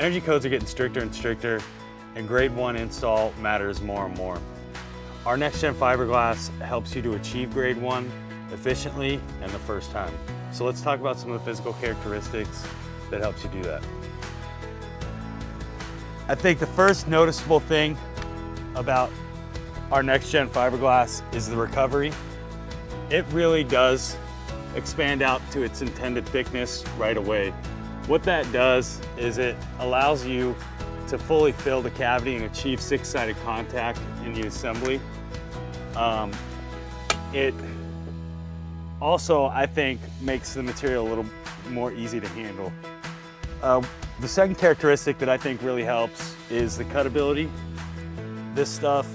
Energy codes are getting stricter and stricter, and grade 1 install matters more and more. Our next gen fiberglass helps you to achieve grade 1 efficiently and the first time. So let's talk about some of the physical characteristics that helps you do that. I think the first noticeable thing about our next gen fiberglass is the recovery. It really does expand out to its intended thickness right away. What that does is it allows you to fully fill the cavity and achieve 6-sided contact in the assembly. It also, I think, makes the material a little more easy to handle. The second characteristic that I think really helps is the cutability. This stuff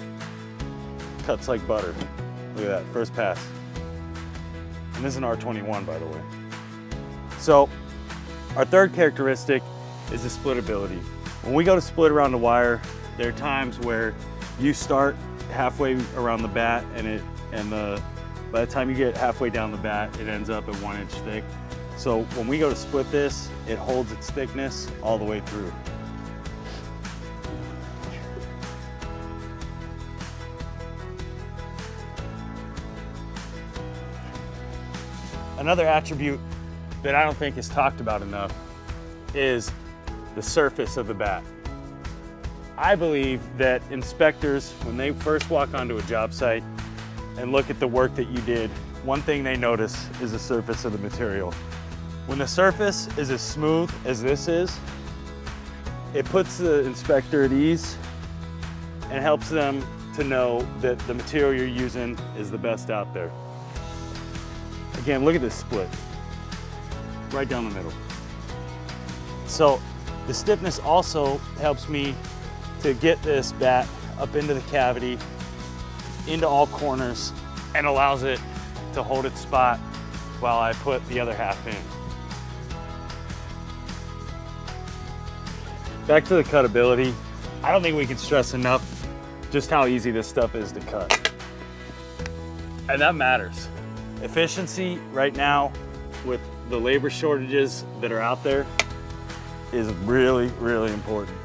cuts like butter. Look at that, first pass. And this is an R21, by the way. So, our third characteristic is the splittability. When we go to split around the wire, there are times where you start halfway around the bat by the time you get halfway down the bat, it ends up at 1 inch thick. So when we go to split this, it holds its thickness all the way through. Another attribute that I don't think is talked about enough is the surface of the bat. I believe that inspectors, when they first walk onto a job site and look at the work that you did, one thing they notice is the surface of the material. When the surface is as smooth as this is, it puts the inspector at ease and helps them to know that the material you're using is the best out there. Again, look at this split, right down the middle. So the stiffness also helps me to get this bat up into the cavity, into all corners, and allows it to hold its spot while I put the other half in. Back to the cutability. I don't think we can stress enough just how easy this stuff is to cut. And that matters. Efficiency right now with the labor shortages that are out there is really, really important.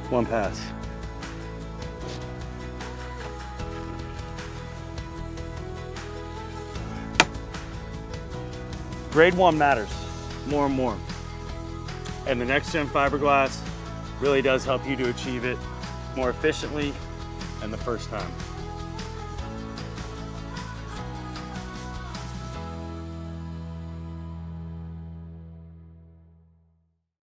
One pass. Grade 1 matters more and more. And the next gen fiberglass really does help you to achieve it more efficiently and the first time.